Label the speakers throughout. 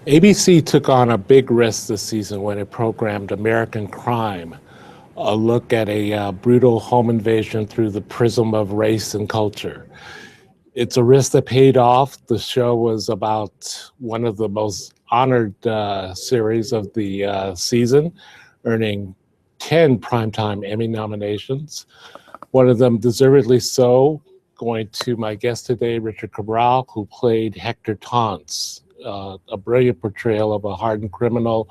Speaker 1: ABC took on a big risk this season when it programmed American Crime, a look at a brutal home invasion through the prism of race and culture. It's a risk that paid off. The show was about one of the most honored series of the season, earning 10 primetime Emmy nominations. One of them deservedly so, going to my guest today, Richard Cabral, who played Hector Taunts, a brilliant portrayal of a hardened criminal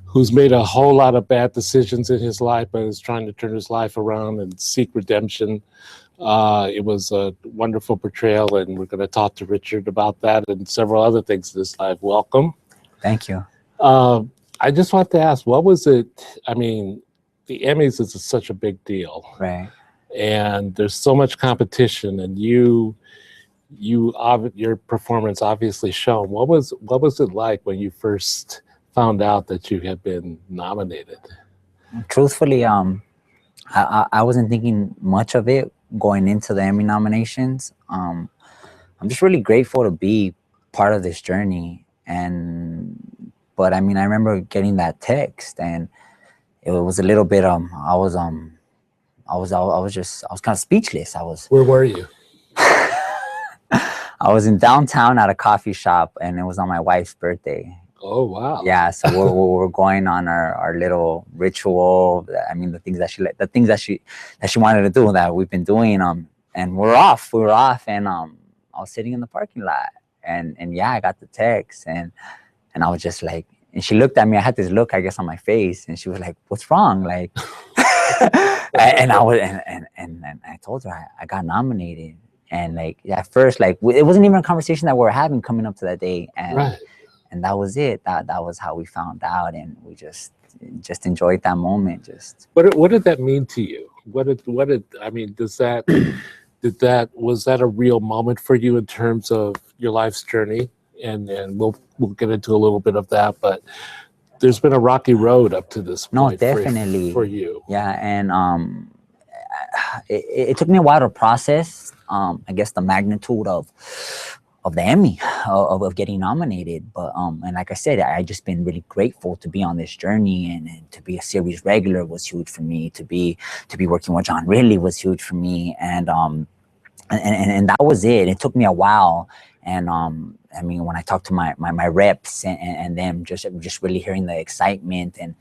Speaker 1: who's made a whole lot of bad decisions in his life, but is trying to turn his life around and seek redemption. It was a wonderful portrayal, and we're going to talk to Richard about that and several other things in his life. Welcome.
Speaker 2: Thank you.
Speaker 1: Uh, I just want to ask, what was it? I mean, the Emmys is such a big deal,
Speaker 2: Right.
Speaker 1: and there's so much competition, and your performance obviously shown. What was it like when you first found out that you had been nominated?
Speaker 2: Truthfully, I wasn't thinking much of it going into the Emmy nominations. I'm just really grateful to be part of this journey. But I mean, I remember getting that text, and it was a little bit I was kind of speechless.
Speaker 1: Where were you?
Speaker 2: I was in downtown at a coffee shop, and it was on my wife's birthday.
Speaker 1: Oh wow!
Speaker 2: Yeah, so we're going on our little ritual. I mean, the things that she wanted to do that we've been doing. And we're off. We were off, and I was sitting in the parking lot, and yeah, I got the text, and I was just like, and she looked at me. I had this look, I guess, on my face, and she was like, "What's wrong?" Like, and I told her I got nominated, and like at first, like it wasn't even a conversation that we were having coming up to that day, and.
Speaker 1: Right.
Speaker 2: And that was it. That was how we found out, and we just enjoyed that moment. Just
Speaker 1: what did that mean to you? What did I mean? Was that a real moment for you in terms of your life's journey? And we'll get into a little bit of that, but there's been a rocky road up to this point.
Speaker 2: No, definitely
Speaker 1: for you.
Speaker 2: Yeah, and it took me a while to process. I guess the magnitude of the Emmy, of getting nominated. But and like I said, I just been really grateful to be on this journey, and to be a series regular was huge for me. To be working with John Ridley was huge for me, and that was it. It took me a while, and I mean, when I talked to my reps and them, just really hearing the excitement, and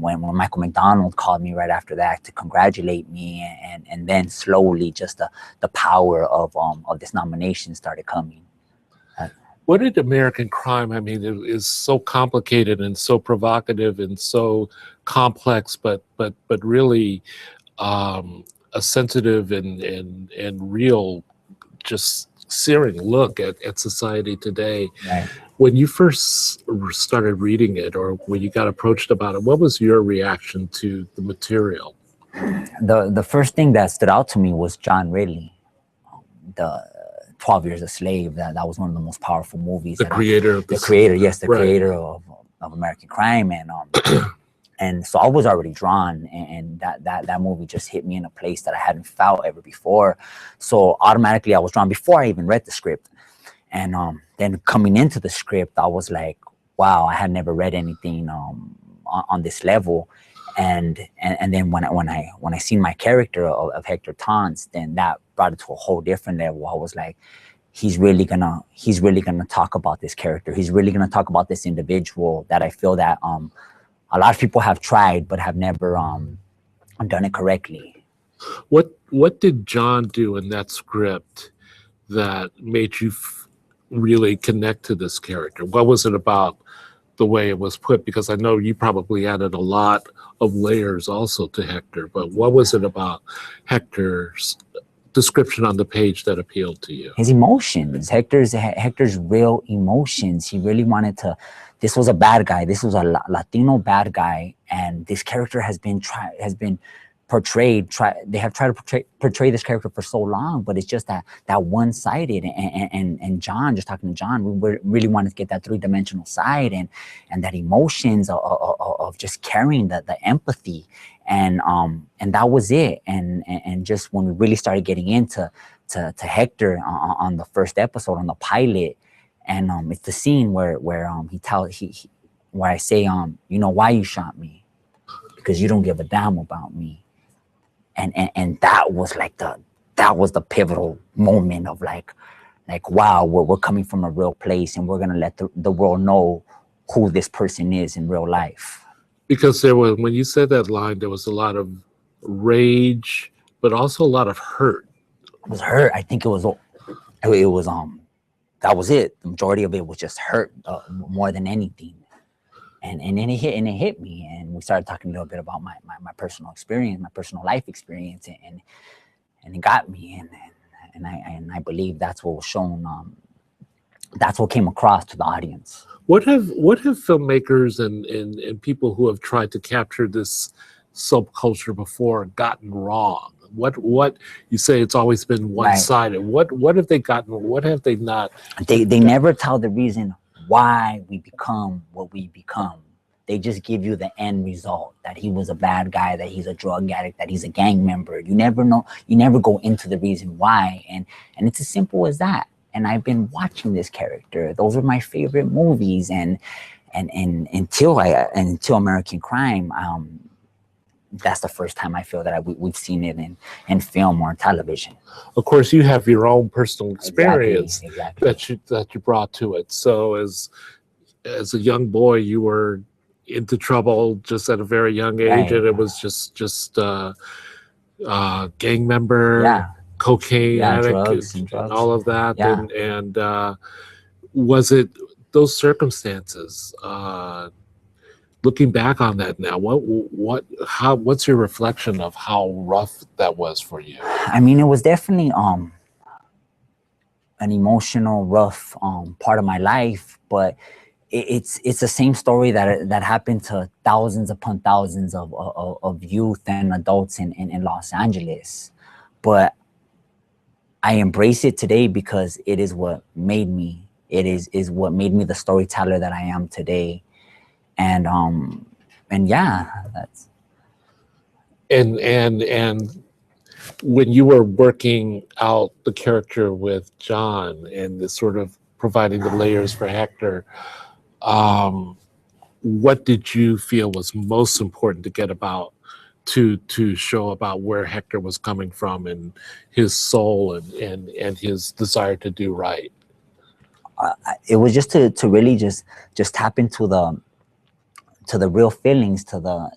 Speaker 2: when Michael McDonald called me right after that to congratulate me, and then slowly just the power of this nomination started coming.
Speaker 1: What did American Crime? I mean, it is so complicated and so provocative and so complex, but really a sensitive and real, just searing look at society today.
Speaker 2: Right.
Speaker 1: When you first started reading it, or when you got approached about it, what was your reaction to the material?
Speaker 2: The first thing that stood out to me was John Ridley, the 12 Years a Slave. That was one of the most powerful movies.
Speaker 1: The creator of
Speaker 2: creator of American Crime, and so I was already drawn, and that movie just hit me in a place that I hadn't felt ever before. So automatically I was drawn before I even read the script. And then coming into the script, I was like, wow, I had never read anything on this level. And then when I seen my character of Hector Taunts, then that brought it to a whole different level. I was like, he's really gonna talk about this character. He's really gonna talk about this individual that I feel that a lot of people have tried but have never done it correctly.
Speaker 1: What did John do in that script that made you really connect to this character? What was it about the way it was put? Because I know you probably added a lot of layers also to Hector, but what was it about Hector's description on the page that appealed to you?
Speaker 2: His emotions, Hector's real emotions. He really wanted to. This was a bad guy. This was a Latino bad guy, and this character has been portrayed. They have tried to portray this character for so long, but it's just that one-sided. And John, just talking to John, we really wanted to get that three-dimensional side, and that emotions of just carrying the empathy, and that was it. And just when we really started getting into Hector on the first episode, on the pilot, And it's the scene where where I say, you know why you shot me? Because you don't give a damn about me. And that was like the pivotal moment of like wow, we're coming from a real place, and we're gonna let the world know who this person is in real life.
Speaker 1: Because there was, when you said that line, there was a lot of rage, but also a lot of hurt.
Speaker 2: It was hurt. I think it was that was it. The majority of it was just hurt, more than anything. And then it hit me, and we started talking a little bit about my personal experience, my personal life experience, and it got me, and I believe that's what was shown. That's what came across to the audience.
Speaker 1: What have filmmakers and people who have tried to capture this subculture before gotten wrong? What you say it's always been one-sided.
Speaker 2: Right.
Speaker 1: What have they gotten? What have they not?
Speaker 2: They never tell the reason why we become what we become. They just give you the end result, that he was a bad guy, that he's a drug addict, that he's a gang member. You never know. You never go into the reason why, and it's as simple as that. And I've been watching this character. Those are my favorite movies, and until American Crime, that's the first time I feel that we've seen it in film or television.
Speaker 1: Of course, you have your own personal experience
Speaker 2: exactly.
Speaker 1: that you brought to it. So as a young boy, you were into trouble just at a very young age,
Speaker 2: Right.
Speaker 1: and it was just gang member,
Speaker 2: Yeah.
Speaker 1: cocaine addict,
Speaker 2: drugs
Speaker 1: and all of that.
Speaker 2: Yeah.
Speaker 1: And was it those circumstances? Looking back on that now, what's your reflection of how rough that was for you?
Speaker 2: I mean, it was definitely an emotional, rough part of my life, but it's the same story that happened to thousands upon thousands of youth and adults in Los Angeles. But I embrace it today because it is what made me. It is what made me the storyteller that I am today. And yeah, that's.
Speaker 1: And when you were working out the character with John and the sort of providing the layers for Hector, what did you feel was most important to get about to show about where Hector was coming from and his soul and his desire to do right?
Speaker 2: It was just to really just tap into the real feelings, to the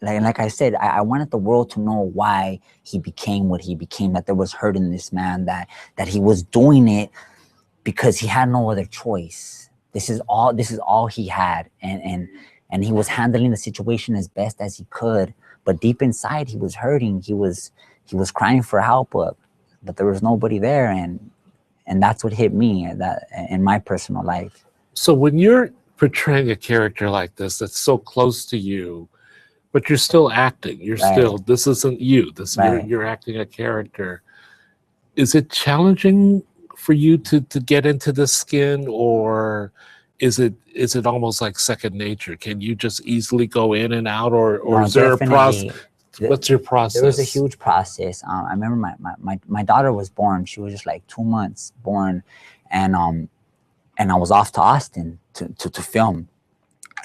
Speaker 2: like I said, I wanted the world to know why he became what he became, that there was hurt in this man, that he was doing it because he had no other choice. This is all he had, and he was handling the situation as best as he could, but deep inside he was hurting. He was crying for help, but there was nobody there, and that's what hit me that in my personal life.
Speaker 1: So when you're portraying a character like this that's so close to you, but you're still acting, you're
Speaker 2: Right.
Speaker 1: still, this isn't you, this
Speaker 2: Right.
Speaker 1: you're acting a character. Is it challenging for you to get into this skin, or is it almost like second nature? Can you just easily go in and out, or is there a process? What's your process?
Speaker 2: There was a huge process. I remember my daughter was born. She was just like 2 months born, and I was off to Austin to film.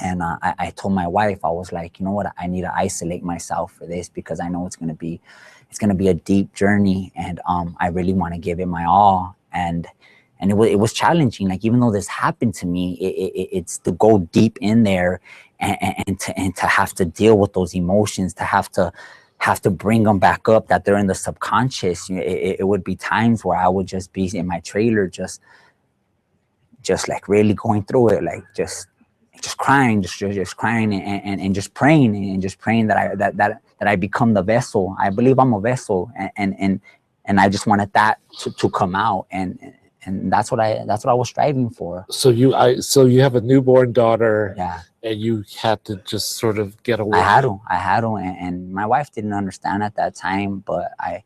Speaker 2: And I told my wife, I was like, you know what, I need to isolate myself for this, because I know it's gonna be a deep journey, and I really want to give it my all. And it was challenging. Like, even though this happened to me, it's to go deep in there and to have to deal with those emotions, to have to bring them back up, that they're in the subconscious. It would be times where I would just be in my trailer, just like really going through it, like just crying, just crying, and just praying that I become the vessel. I believe I'm a vessel, and I just wanted that to come out, and that's what I was striving for.
Speaker 1: So you have a newborn daughter,
Speaker 2: Yeah,
Speaker 1: and you had to just sort of get away.
Speaker 2: I had to, and my wife didn't understand at that time, but I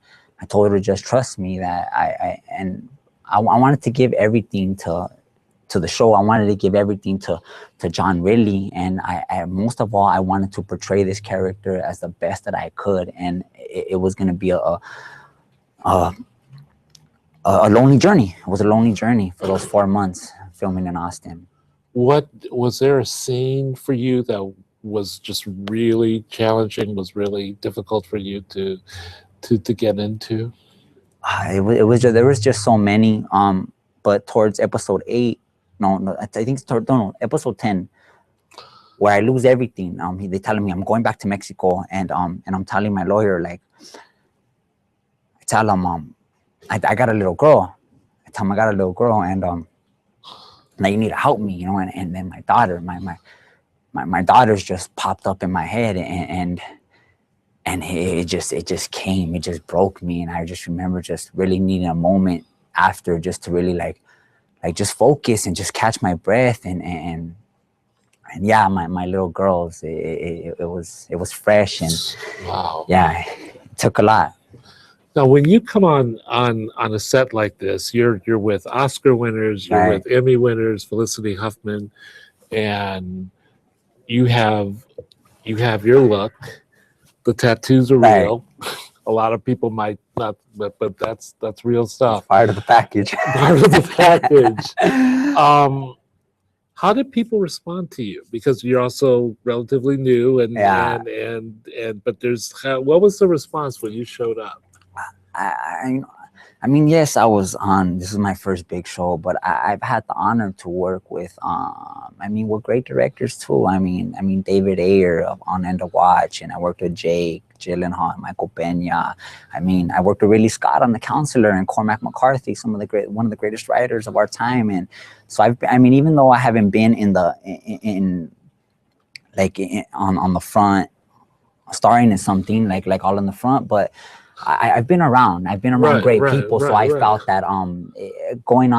Speaker 2: told her to just trust me, that I wanted to give everything to the show. I wanted to give everything to John Ridley, and I most of all, I wanted to portray this character as the best that I could, and it was going to be a lonely journey. It was a lonely journey for those 4 months filming in Austin.
Speaker 1: What was there a scene for you that was just really challenging, was really difficult for you to get into?
Speaker 2: It was just, there was just so many. But towards episode 8, no, I think it's episode 10, where I lose everything. They telling me I'm going back to Mexico, and I'm telling my lawyer, like, I tell him I got a little girl. I tell him I got a little girl, and now you need to help me, and then my daughter, my daughter's just popped up in my head, and it just came, it just broke me, and I just remember just really needing a moment after just to really like just focus and just catch my breath, and yeah, my little girls, it was fresh, and
Speaker 1: wow,
Speaker 2: yeah, it took a lot.
Speaker 1: Now, when you come on a set like this, you're with Oscar winners, you're
Speaker 2: Right.
Speaker 1: with Emmy winners, Felicity Huffman, and you have your look. The tattoos are
Speaker 2: Right.
Speaker 1: real. A lot of people might not, but that's real stuff.
Speaker 2: Part of the package.
Speaker 1: Part of the package. How did people respond to you? Because you're also relatively new, and
Speaker 2: Yeah.
Speaker 1: but what was the response when you showed up?
Speaker 2: I mean, yes, I was on. This is my first big show, but I've had the honor to work with. With great directors too. I mean, David Ayer on End of Watch, and I worked with Jake Gyllenhaal, Michael Pena. I worked with Ridley Scott on The Counselor, and Cormac McCarthy, one of the greatest writers of our time. And so even though I haven't been on the front, starring in something like all in the front, but I've been around. Great people, so I felt that going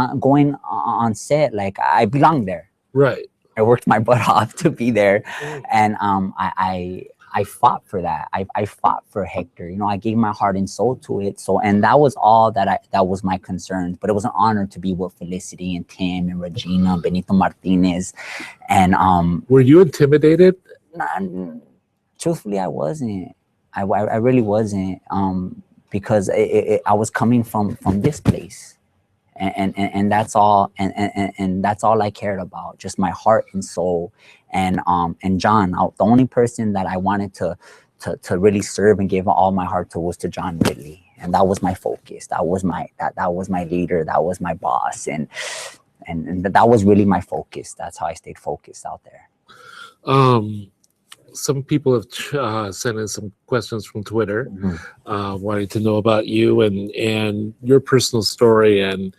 Speaker 2: on set, like I belonged there.
Speaker 1: Right.
Speaker 2: I worked my butt off to be there, and I fought for that. I fought for Hector. I gave my heart and soul to it. So, and that was all that was my concerns. But it was an honor to be with Felicity and Tim and Regina, Benito Martinez, and
Speaker 1: Were you intimidated?
Speaker 2: Truthfully, I wasn't. I really wasn't, because I was coming from this place, and that's all, and that's all I cared about, just my heart and soul, and John. The only person that I wanted to really serve and give all my heart to was to John Ridley, and that was my focus. That was my leader. That was my boss, and that was really my focus. That's how I stayed focused out there.
Speaker 1: Some people have sent in some questions from Twitter, wanting to know about you and your personal story. And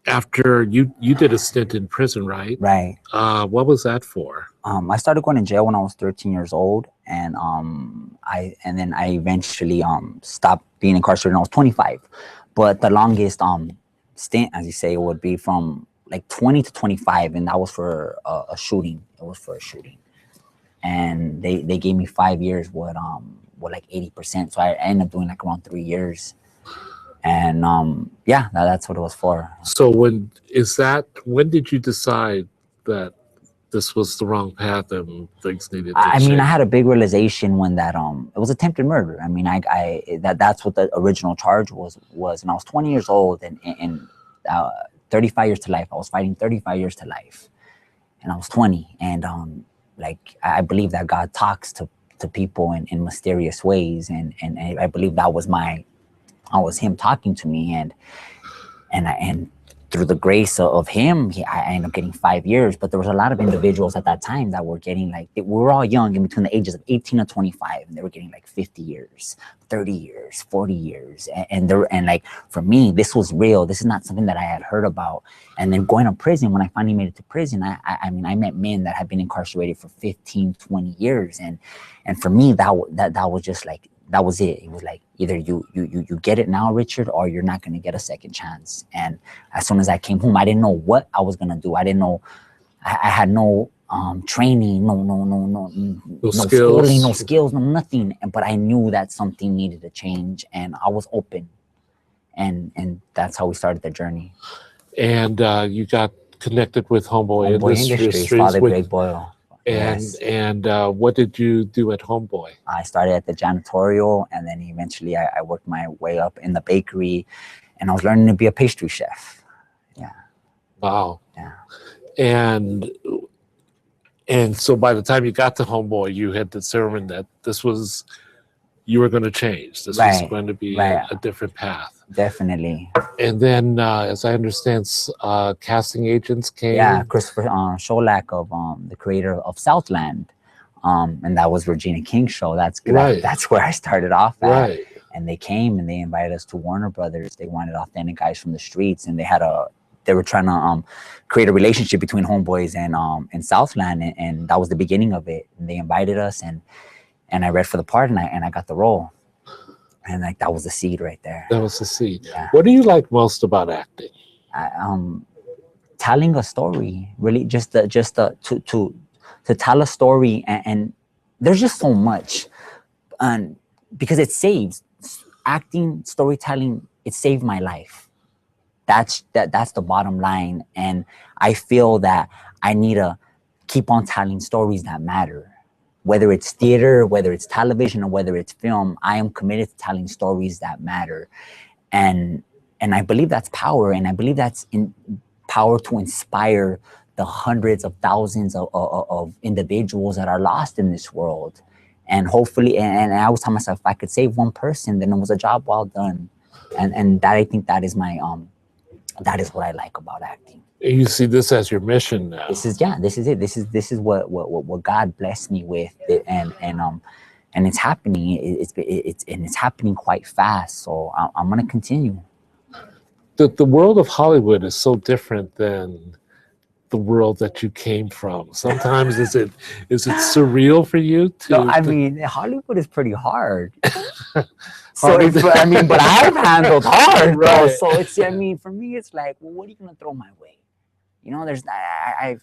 Speaker 1: after you did a stint in prison, right?
Speaker 2: Right.
Speaker 1: What was that for?
Speaker 2: I started going to jail when I was 13 years old, and then I eventually stopped being incarcerated when I was 25. But the longest stint, as you say, would be from like 20 to 25, and that was for a shooting. It was for a shooting. And they gave me 5 years with like 80%. So I ended up doing like around 3 years. And that's what it was for. So
Speaker 1: when did you decide that this was the wrong path and things needed to change?
Speaker 2: I had a big realization when that it was attempted murder. That's what the original charge was, and I was 20 years old, and 35 years to life. I was fighting 35 years to life, and I was 20, and I believe that God talks to people in mysterious ways, and I believe that was him talking to me, and through the grace of him, I ended up getting 5 years. But there was a lot of individuals at that time that were getting we were all young, in between the ages of 18 and 25, and they were getting like 50 years, 30 years, 40 years, and for me, this was real. This is not something that I had heard about. And then going to prison, when I finally made it to prison, I met men that had been incarcerated for 15, 20 years, and for me, that was just like, that was it. It was like, either you get it now, Richard, or you're not going to get a second chance. And as soon as I came home, I didn't know what I was going to do. I didn't know. I had no training, no schooling, no skills, no nothing. But I knew that something needed to change, and I was open. And that's how we started the journey. And
Speaker 1: you got connected with Homeboy Industries,
Speaker 2: Father Greg Boyle.
Speaker 1: And what did you do at Homeboy?
Speaker 2: I started at the janitorial, and then eventually I worked my way up in the bakery, and I was learning to be a pastry chef. Yeah.
Speaker 1: Wow.
Speaker 2: Yeah.
Speaker 1: And so by the time you got to Homeboy, you had determined that you were going to change. This was
Speaker 2: Right,
Speaker 1: going to be
Speaker 2: right.
Speaker 1: a different path.
Speaker 2: Definitely.
Speaker 1: And then, as I understand, casting agents came.
Speaker 2: Yeah, Christopher Sholak of the creator of Southland, and that was Regina King's show. That's where I started off at.
Speaker 1: Right.
Speaker 2: And they came and they invited us to Warner Brothers. They wanted authentic guys from the streets, and they were trying to create a relationship between Homeboys and Southland, and that was the beginning of it. And they invited us, and I read for the part, and I got the role. And like that was the seed right there.
Speaker 1: That was the seed.
Speaker 2: Yeah.
Speaker 1: What do you like most about acting?
Speaker 2: Telling a story, really, just to tell a story, and there's just so much, and because it saves acting, storytelling, it saved my life. That's the bottom line, and I feel that I need to keep on telling stories that matter. Whether it's theater, whether it's television, or whether it's film, I am committed to telling stories that matter. And I believe that's power, and I believe that's power to inspire the hundreds of thousands of individuals that are lost in this world. And hopefully, and I always tell myself, if I could save one person, then it was a job well done. And that, I think that is that is what I like about acting.
Speaker 1: You see this as your mission now.
Speaker 2: This is it. This is what God blessed me with, and it's happening. It's happening quite fast. So I'm gonna continue.
Speaker 1: The world of Hollywood is so different than the world that you came from. Sometimes is it surreal for you to?
Speaker 2: No, I mean, Hollywood is pretty hard. So but I've handled hard,
Speaker 1: right.
Speaker 2: Bro. So it's, I mean, for me, it's like, well, what are you gonna throw my way? You know, there's I've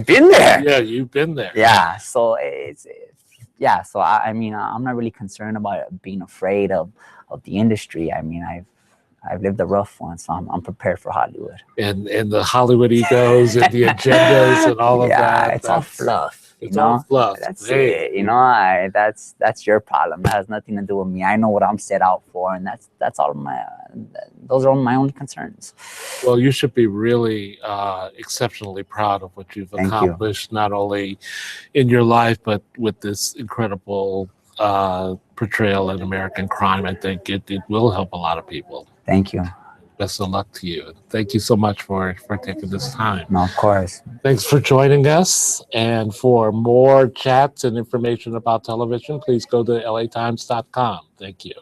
Speaker 2: been there.
Speaker 1: Yeah, you've been there.
Speaker 2: Yeah, so it's so I mean, I'm not really concerned about being afraid of the industry. I mean, I've lived a rough one, so I'm prepared for Hollywood.
Speaker 1: And the Hollywood egos and the agendas and all of that.
Speaker 2: Yeah, it's all fluff.
Speaker 1: It's all fluff.
Speaker 2: That's it. You know, that's your problem. That has nothing to do with me. I know what I'm set out for, and that's all those are all my only concerns.
Speaker 1: Well, you should be really exceptionally proud of what you've accomplished, not only in your life, but with this incredible portrayal in American crime. I think it will help a lot of people.
Speaker 2: Thank you.
Speaker 1: Best of luck to you. Thank you so much for taking this time.
Speaker 2: No, of course.
Speaker 1: Thanks for joining us. And for more chats and information about television, please go to latimes.com. Thank you.